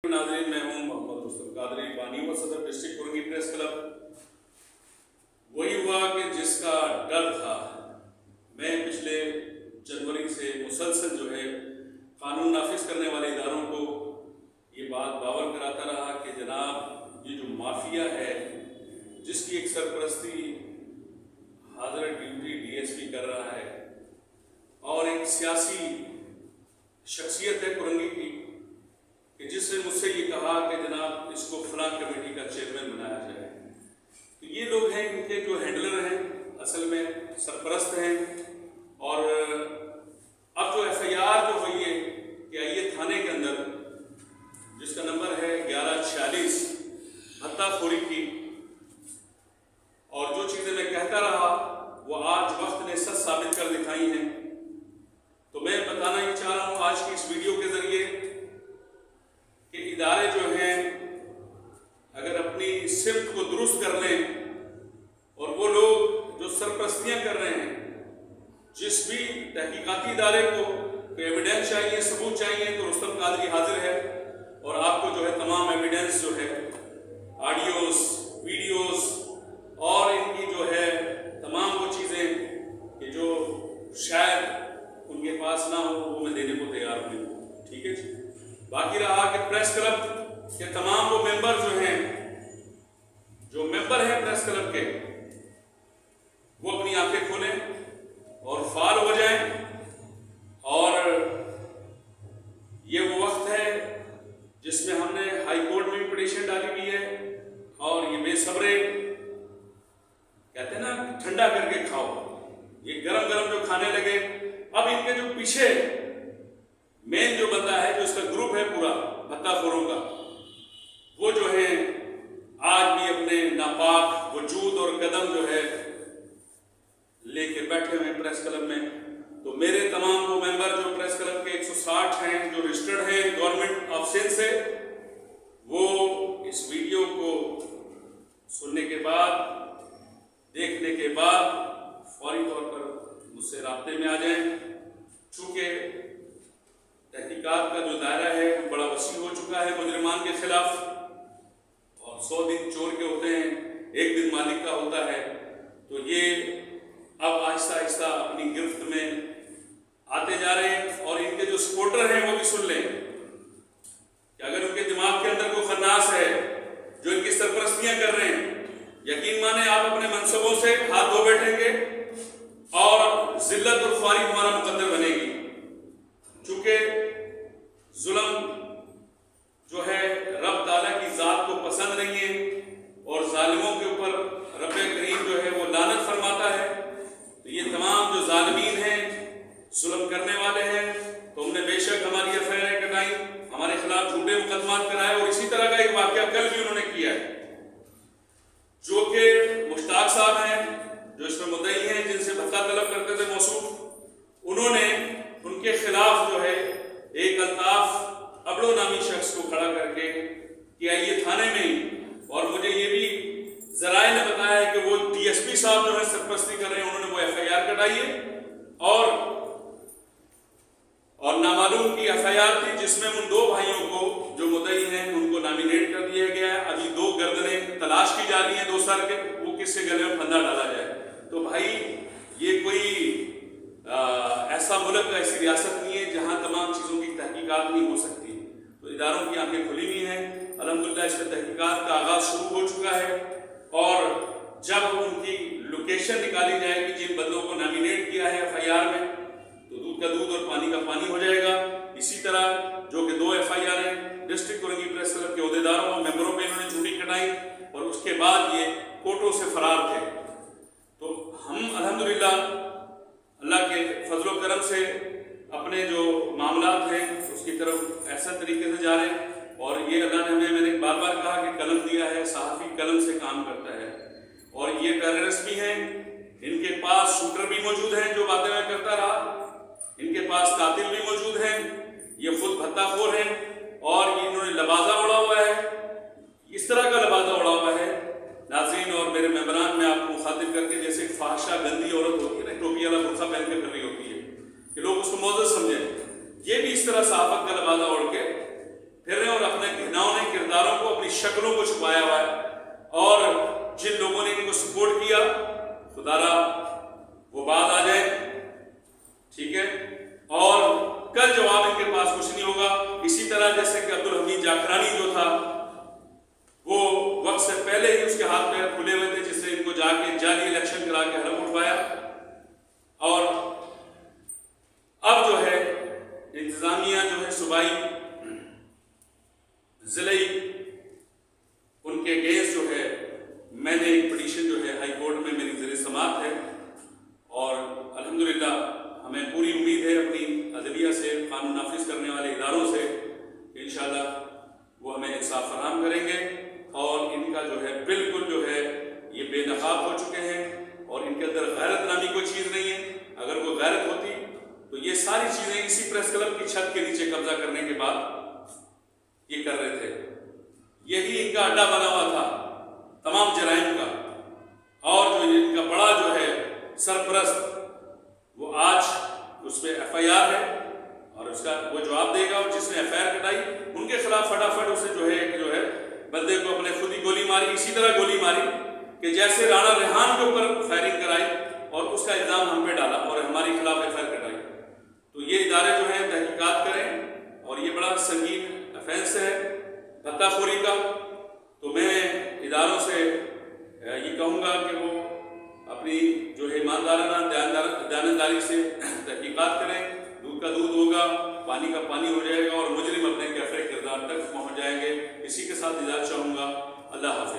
नाज़रीन, मैं हूं मोहम्मद रुस्तम कादरी, बानी व सदर डिस्ट्रिक्ट कुरंगी प्रेस क्लब। वही हुआ कि जिसका डर था। मैं पिछले जनवरी से मुसलसल जो है कानून नाफिज करने वाले इदारों को ये बात बावर कराता रहा कि जनाब ये जो माफिया है जिसकी एक सरपरस्ती हाज़िर ड्यूटी DSP कर रहा है और एक सियासी शख्सियत है कुरंगी की कि जिसने मुझसे ये कहा कि जनाब इसको फलां कमेटी का चेयरमैन बनाया जाए। तो ये लोग हैं, इनके जो हैंडलर हैं असल में सरपरस्त हैं। और अब जो FIR जो हुई है कि आइए थाने के अंदर जिसका नंबर है 1146 भत्ताखोरी की, और जो चीज़ें मैं कहता रहा वो आज वक्त ने सच साबित कर दिखाई हैं। तो मैं बताना ये चाह रहा हूँ आज की इस वीडियो के ज़रिए कि इदारे जो हैं अगर अपनी सिमत को दुरुस्त कर लें और वो लोग जो सरपरस्तियाँ कर रहे हैं, जिस भी तहकीकाती इदारे को एविडेंस चाहिए, सबूत चाहिए, तो रुस्तम कादरी हाजिर है और आपको जो है तमाम एविडेंस जो है ऑडियोस, वीडियोस और इनकी जो है तमाम वो चीज़ें कि जो शायद उनके पास ना हो वो मैं देने को तैयार हूँ। ठीक है जी। बाकी रहा कि प्रेस क्लब के तमाम वो मेंबर जो हैं, जो मेंबर हैं प्रेस क्लब के, वो अपनी आंखें खोलें और फाल हो जाएं। और ये वो वक्त है जिसमें हमने हाई कोर्ट में भी पिटीशन डाली हुई है और ये बेसब्रे कहते हैं ना ठंडा करके खाओ, ये गरम गरम जो खाने लगे। अब इनके जो पीछे मेन जो बंदा है, जो इसका ग्रुप है पूरा भत्ताखोरों का, वो जो है आज भी अपने नापाक वजूद और कदम जो है लेके बैठे हुए हैं प्रेस क्लब में। तो मेरे तमाम वो मेंबर जो प्रेस क्लब के 160 हैं, जो रजिस्टर्ड हैं गवर्नमेंट ऑफ सिंध से, वो इस वीडियो को सुनने के बाद, देखने के बाद फौरी तौर पर मुझसे राब्ते में आ जाएं। चूँकि तहकीकात का जो दायरा है वो बड़ा वसी हो चुका है मुजरिमान के खिलाफ, और 100 दिन चोर के होते हैं, एक दिन मालिक का होता है। तो ये अब आहिस्ता आहिस्ता अपनी गिरफ्त में आते जा रहे हैं। और इनके जो सपोर्टर हैं वो भी सुन लें कि अगर उनके दिमाग के अंदर कोई खन्नास है जो इनकी सरपरस्तियां कर रहे हैं, यकीन माने आप अपने मनसूबों से हाथ धो बैठेंगे और जिल्लत और ख्वारी हमारा मुकद्दर बनेगी। चूँकि जुल्म जो है रब ताला की ज़ात को पसंद नहीं है और जालिमों के ऊपर रब करीम जो है वो लानत फरमाता है। तो ये तमाम जो जालिमीन हैं, जुल्म करने वाले हैं, तो हमने बेशक हमारी FIR कटाई, हमारे खिलाफ झूठे मुकदमात कराए। और इसी तरह का एक वाक़या कल भी उन्होंने किया है, जो कि मुश्ताक साहब हैं, जो इसमें मुद्दई हैं, जिनसे भत्ता तलब करते थे मौसूफ, उन्होंने उनके खिलाफ जो है एक अल्ताफ अबड़ो नामी शख्स को खड़ा करके कि आइए थाने में ही, और मुझे ये भी जराए ने बताया है कि वो DSP साहब जो है सरपरस्ती कर रहे हैं, उन्होंने वो FIR कटाई है। और नामालूम की FIR थी जिसमें उन 2 भाइयों को जो मुद्दई हैं उनको नॉमिनेट कर दिया गया है। अभी 2 गर्दनें तलाश की जा रही हैं 2 साल के, वो किसके गले में फंदा डाला जाए। तो भाई ये कोई ऐसा मुल्क, ऐसी रियासत नहीं है जहां तमाम चीज़ों की तहकीकात नहीं हो सकती। तो इदारों की आंखें खुली हुई हैं, अल्हम्दुलिल्लाह इस पर तहकीकात का आगाज़ शुरू हो चुका है। और जब उनकी लोकेशन निकाली जाएगी जिन बंदों को नॉमिनेट किया है FIR में, तो दूध का दूध और पानी का पानी हो जाएगा। इसी तरह जो कि 2 FIR हैं डिस्ट्रिक्ट कुरंगी प्रेस क्लब के अहदेदारों और मेंबरों पर इन्होंने झूठी कटाई, और उसके बाद ये कोर्टों से फरार थे। तो हम अल्हम्दुलिल्लाह अल्लाह के फजलो करम से अपने जो मामलात हैं उसकी तरफ ऐसा तरीके से जा रहे हैं। और ये अल्लाह ने हमें, मैंने बार बार कहा कि कलम दिया है, सहाफ़ी कलम से काम करता है। और ये टेररिस्ट भी हैं, इनके पास शूटर भी मौजूद हैं जो बातें मैं करता रहा, इनके पास कातिल भी मौजूद हैं, ये खुद भत्ताखोर हैं, और इन्होंने लबाजा उड़ा हुआ है, इस तरह का लबाजा उड़ा हुआ है। नाज़रीन और मेरे मेंबरान, में आपको मुखातिब करके, जैसे एक फाहशा गंदी औरत होती है ना, टोपी वाला बुर्का पहन के कर रही होती है कि लोग उसको मौजूद समझें, ये भी इस तरह सहाफ़त का लबाजा ओढ़ के फिर रहे और अपने शक्लों को छुपाया हुआ है, और जिन लोगों ने इनको सपोर्ट किया खुदारा वो बात आ जाए, ठीक है। और कल जवाब इनके पास कुछ नहीं होगा। इसी तरह जैसे कि अब्दुल हमीद जाखरानी जो था वो वक्त से पहले ही उसके हाथ पैर खुले हुए थे, जिससे इनको जाके जाली इलेक्शन करा के हड़प उठवाया, और अब जो है इंतजामिया जो है सूबाई जिले उनके अगेंस्ट जो है मैंने एक पिटीशन जो है हाई कोर्ट में मेरी ज़रिए समाअत है, और अल्हम्दुलिल्लाह हमें पूरी उम्मीद है अपनी अदलिया से, कानून नाफिज करने वाले इदारों से, इंशाअल्लाह वो हमें इंसाफ फराहम करेंगे। और इनका जो है बिल्कुल जो है ये बेनकाब हो चुके हैं, और इनके अंदर गैरत नामी कोई चीज़ नहीं है। अगर कोई गैरत होती तो ये सारी चीज़ें इसी प्रेस क्लब की छत के नीचे कब्जा करने के बाद ये कर रहे थे। यही इनका अड्डा बना हुआ था तमाम जराइम का, और जो इनका बड़ा जो है सरपरस्त वो आज उस पर FIR है, और उसका वो जवाब देगा, और जिसने FIR कटाई उनके खिलाफ फटाफट उसे जो है बंदे को अपने खुद ही गोली मारी, इसी तरह गोली मारी कि जैसे राणा रेहान के ऊपर फायरिंग कराई और उसका इल्ज़ाम हम पे डाला और हमारे खिलाफ FIR कटाई। तो ये इदारे जो है तहकीकात करें, और ये बड़ा संगीन ऑफेंस है पत्ताखोरी का। तो मैं इदारों से ये कहूँगा कि वो अपनी जो है ईमानदाराना दयानतदारी से तहकीकात करें। दूध का दूध होगा, पानी का पानी हो जाएगा, और मुजरिम अपने कैफे किरदार तक पहुँच जाएंगे। इसी के साथ इजाज़त चाहूँगा। अल्लाह हाफ़िज़।